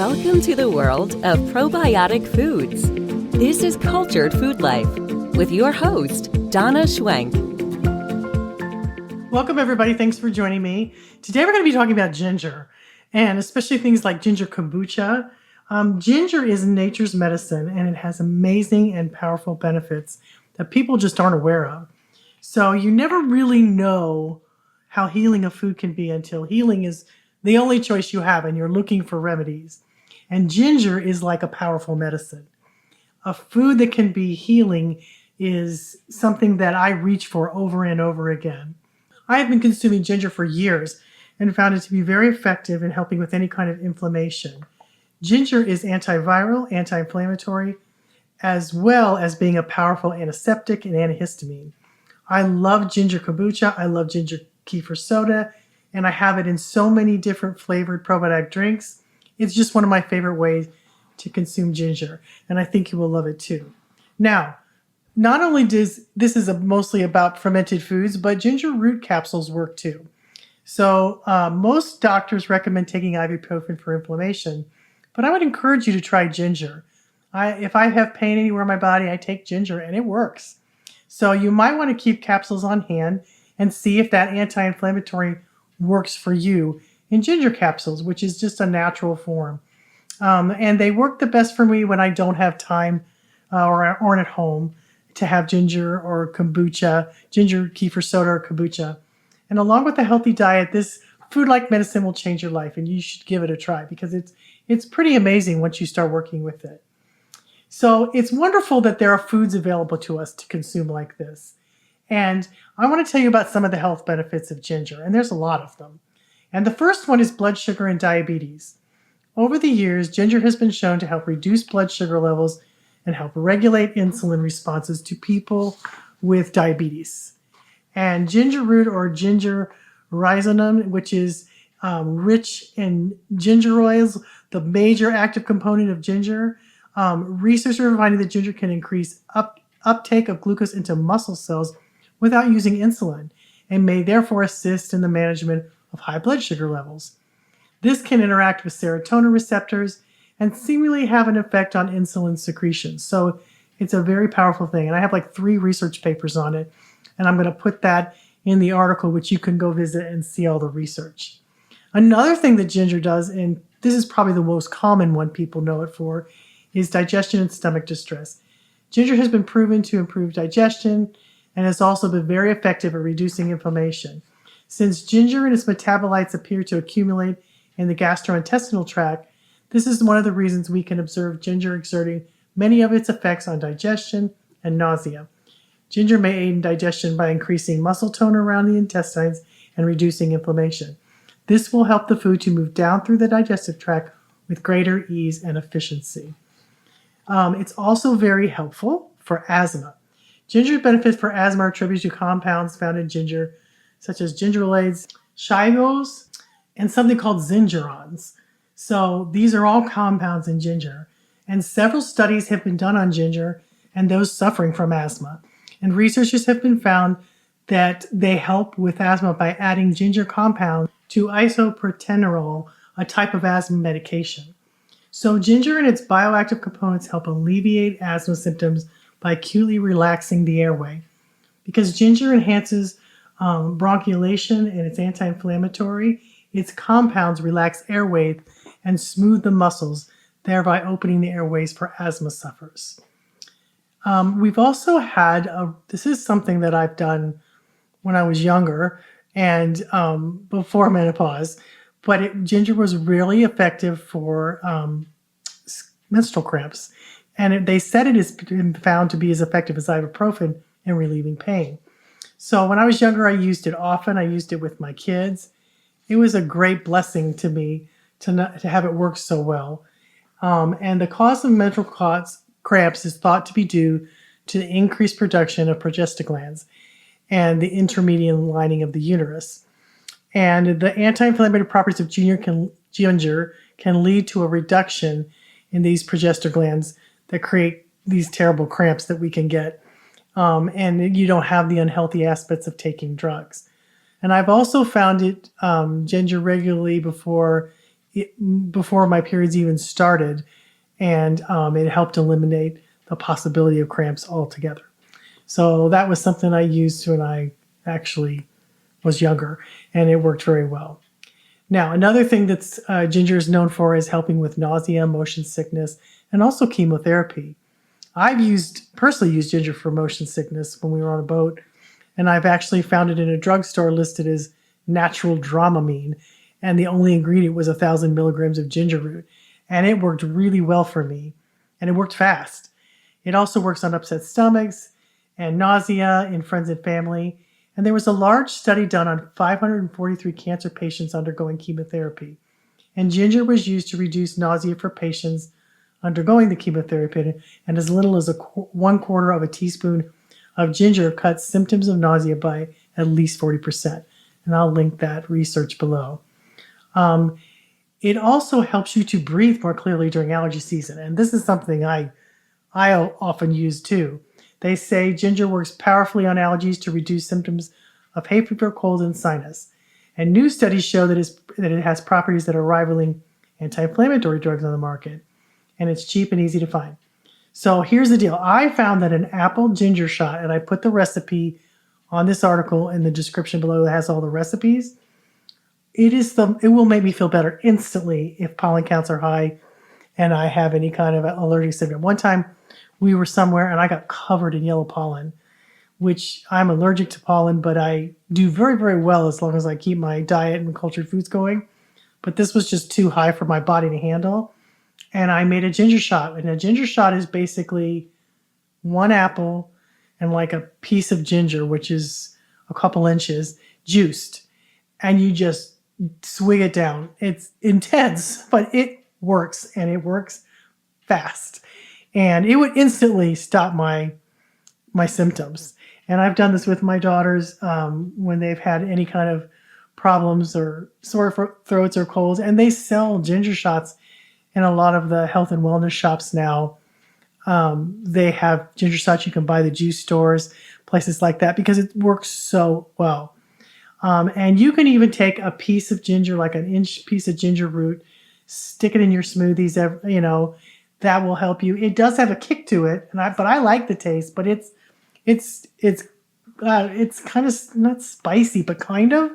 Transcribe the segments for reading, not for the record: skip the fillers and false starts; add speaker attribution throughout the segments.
Speaker 1: Welcome to the world of probiotic foods. This is Cultured Food Life with your host, Donna Schwenk.
Speaker 2: Welcome, everybody. Thanks for joining me. Today, we're going to be talking about ginger, and especially things like ginger kombucha. Ginger is nature's medicine, and it has amazing and powerful benefits that people just aren't aware of. So you never really know how healing a food can be until healing is the only choice you have and you're looking for remedies. And ginger is like a powerful medicine. A food that can be healing is something that I reach for over and over again. I have been consuming ginger for years and found it to be very effective in helping with any kind of inflammation. Ginger is antiviral, anti-inflammatory, as well as being a powerful antiseptic and antihistamine. I love ginger kombucha. I love ginger kefir soda, and I have it in so many different flavored probiotic drinks. It's just one of my favorite ways to consume ginger, and I think you will love it too. Now, not only does this is mostly about fermented foods, but ginger root capsules work too. So most doctors recommend taking ibuprofen for inflammation, but I would encourage you to try ginger. If I have pain anywhere in my body, I take ginger and it works. So you might want to keep capsules on hand and see if that anti-inflammatory works for you in ginger capsules, which is just a natural form. And they work the best for me when I don't have time or aren't at home to have ginger or kombucha, ginger kefir soda or kombucha. And along with a healthy diet, this food like medicine will change your life, and you should give it a try because it's pretty amazing once you start working with it. So it's wonderful that there are foods available to us to consume like this. And I want to tell you about some of the health benefits of ginger, and there's a lot of them. And the first one is blood sugar and diabetes. Over the years, ginger has been shown to help reduce blood sugar levels and help regulate insulin responses to people with diabetes. And ginger root or ginger rhizonum, which is rich in ginger oils, the major active component of ginger. Researchers are finding that ginger can increase uptake of glucose into muscle cells without using insulin and may therefore assist in the management of high blood sugar levels. This can interact with serotonin receptors and seemingly have an effect on insulin secretion. So it's a very powerful thing. And I have like 3 research papers on it. And I'm going to put that in the article, which you can go visit and see all the research. Another thing that ginger does, and this is probably the most common one people know it for, is digestion and stomach distress. Ginger has been proven to improve digestion and has also been very effective at reducing inflammation. Since ginger and its metabolites appear to accumulate in the gastrointestinal tract, this is one of the reasons we can observe ginger exerting many of its effects on digestion and nausea. Ginger may aid in digestion by increasing muscle tone around the intestines and reducing inflammation. This will help the food to move down through the digestive tract with greater ease and efficiency. It's also very helpful for asthma. Ginger's benefits for asthma are attributed to compounds found in ginger, such as gingerolase, shibose, and something called zingerons. So these are all compounds in ginger. And several studies have been done on ginger and those suffering from asthma. And researchers have been found that they help with asthma by adding ginger compounds to isoproterenol, a type of asthma medication. So ginger and its bioactive components help alleviate asthma symptoms by acutely relaxing the airway. Because ginger enhances bronchiolation and it's anti-inflammatory, its compounds relax airways and smooth the muscles, thereby opening the airways for asthma sufferers. We've also had, this is something that I've done when I was younger and before menopause, but ginger was really effective for menstrual cramps. And they said it has been found to be as effective as ibuprofen in relieving pain. So when I was younger, I used it often. I used it with my kids. It was a great blessing to me to have it work so well. And the cause of menstrual cramps is thought to be due to the increased production of prostaglandins and the intermediate lining of the uterus. And the anti-inflammatory properties of ginger can lead to a reduction in these prostaglandins that create these terrible cramps that we can get. And you don't have the unhealthy aspects of taking drugs. And I've also found ginger regularly before before my periods even started, and it helped eliminate the possibility of cramps altogether. So that was something I used when I actually was younger, and it worked very well. Now, another thing that's ginger is known for is helping with nausea, motion sickness, and also chemotherapy. I've personally used ginger for motion sickness when we were on a boat, and I've actually found it in a drugstore listed as natural Dramamine, and the only ingredient was 1,000 milligrams of ginger root, and it worked really well for me, and it worked fast. It also works on upset stomachs and nausea in friends and family, and there was a large study done on 543 cancer patients undergoing chemotherapy, and ginger was used to reduce nausea for patients undergoing the chemotherapy, and as little as 1/4 of a teaspoon of ginger cuts symptoms of nausea by at least 40%. And I'll link that research below. It also helps you to breathe more clearly during allergy season. And this is something I often use too. They say ginger works powerfully on allergies to reduce symptoms of hay fever, cold, and sinus. And new studies show that it has properties that are rivaling anti-inflammatory drugs on the market. And it's cheap and easy to find. So here's the deal. I found that an apple ginger shot, and I put the recipe on this article in the description below that has all the recipes. It will make me feel better instantly if pollen counts are high and I have any kind of allergic symptom. One time we were somewhere and I got covered in yellow pollen, which I'm allergic to pollen, but I do very, very well as long as I keep my diet and cultured foods going. But this was just too high for my body to handle. And I made a ginger shot. And a ginger shot is basically one apple and like a piece of ginger, which is a couple inches, juiced. And you just swig it down. It's intense, but it works, and it works fast. And it would instantly stop my symptoms. And I've done this with my daughters when they've had any kind of problems or sore throats or colds. And they sell ginger shots in a lot of the health and wellness shops now. They have ginger shots you can buy at the juice stores, places like that, because it works so well. And you can even take a piece of ginger, like an inch piece of ginger root, stick it in your smoothies. That will help you. It does have a kick to it, but I like the taste. But it's kind of not spicy, but kind of,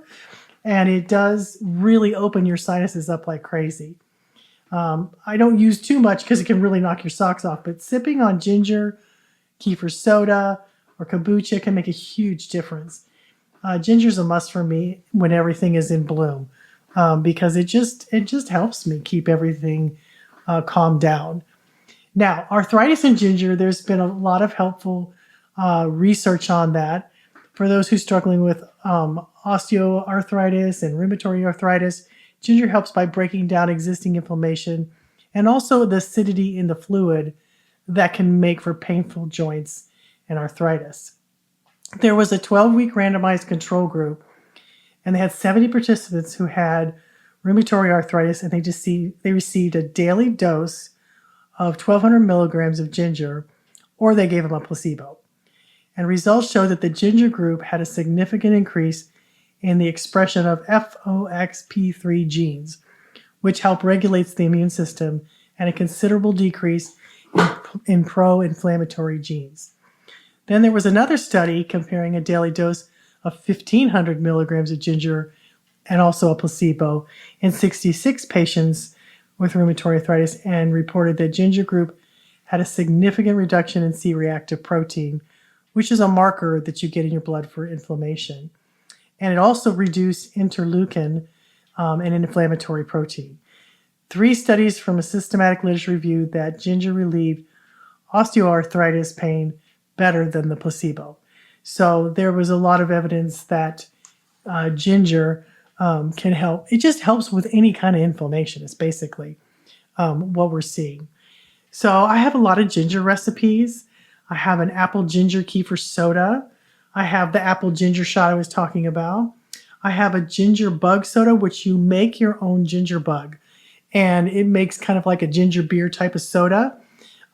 Speaker 2: and it does really open your sinuses up like crazy. I don't use too much because it can really knock your socks off. But sipping on ginger, kefir soda, or kombucha can make a huge difference. Ginger's a must for me when everything is in bloom, because it just helps me keep everything calmed down. Now, arthritis and ginger, there's been a lot of helpful research on that. For those who are struggling with osteoarthritis and rheumatoid arthritis, ginger helps by breaking down existing inflammation and also the acidity in the fluid that can make for painful joints and arthritis. There was a 12-week randomized control group, and they had 70 participants who had rheumatoid arthritis, and they received a daily dose of 1,200 milligrams of ginger, or they gave them a placebo. And results showed that the ginger group had a significant increase in the expression of FOXP3 genes, which help regulate the immune system, and a considerable decrease in pro-inflammatory genes. Then there was another study comparing a daily dose of 1,500 milligrams of ginger and also a placebo in 66 patients with rheumatoid arthritis, and reported that ginger group had a significant reduction in C-reactive protein, which is a marker that you get in your blood for inflammation. And it also reduced interleukin, an inflammatory protein. 3 studies from a systematic literature reviewed that ginger relieved osteoarthritis pain better than the placebo. So there was a lot of evidence that ginger can help. It just helps with any kind of inflammation. It's basically what we're seeing. So I have a lot of ginger recipes. I have an apple ginger kefir soda. I have the apple ginger shot I was talking about. I have a ginger bug soda, which you make your own ginger bug. And it makes kind of like a ginger beer type of soda.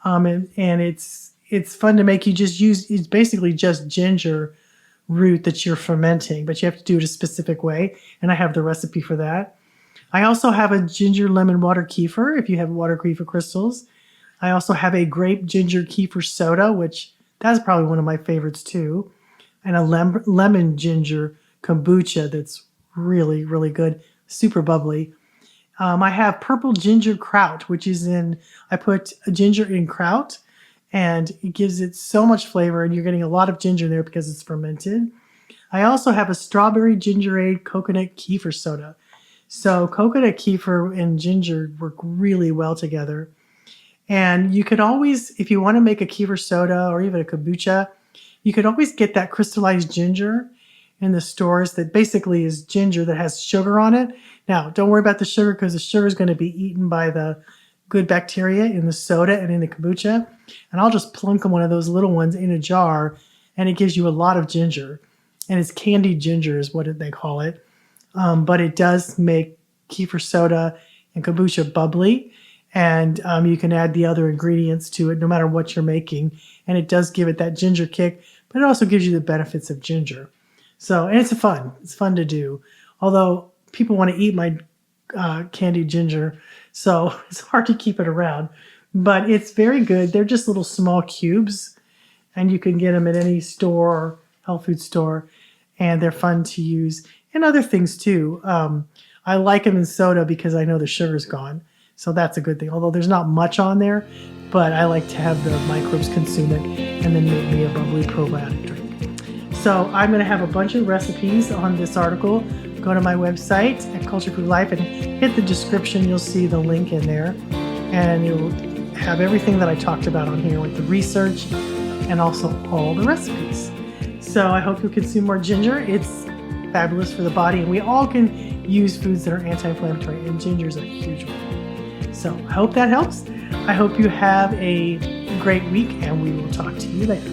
Speaker 2: And it's fun to make. It's basically just ginger root that you're fermenting, but you have to do it a specific way. And I have the recipe for that. I also have a ginger lemon water kefir if you have water kefir crystals. I also have a grape ginger kefir soda, which that's probably one of my favorites too, and a lemon ginger kombucha that's really, really good, super bubbly. I have purple ginger kraut, which is I put ginger in kraut and it gives it so much flavor, and you're getting a lot of ginger there because it's fermented. I also have a strawberry gingerade coconut kefir soda. So coconut kefir and ginger work really well together. And you could always, if you want to make a kefir soda or even a kombucha, you could always get that crystallized ginger in the stores that basically is ginger that has sugar on it. Now, don't worry about the sugar because the sugar is going to be eaten by the good bacteria in the soda and in the kombucha. And I'll just plunk one of those little ones in a jar, and it gives you a lot of ginger. And it's candied ginger is what they call it. But it does make kefir soda and kombucha bubbly. And you can add the other ingredients to it no matter what you're making. And it does give it that ginger kick, but it also gives you the benefits of ginger. So, and it's fun. It's fun to do. Although people want to eat my candied ginger, so it's hard to keep it around. But it's very good. They're just little small cubes, and you can get them at any store or health food store. And they're fun to use. And other things too. I like them in soda because I know the sugar's gone. So that's a good thing. Although there's not much on there, but I like to have the microbes consume it and then make me a bubbly probiotic drink. So I'm going to have a bunch of recipes on this article. Go to my website at Cultured Food Life and hit the description. You'll see the link in there. And it'll have everything that I talked about on here with the research and also all the recipes. So I hope you'll consume more ginger. It's fabulous for the body, and we all can use foods that are anti-inflammatory, and ginger is a huge one. So I hope that helps. I hope you have a great week, and we will talk to you later.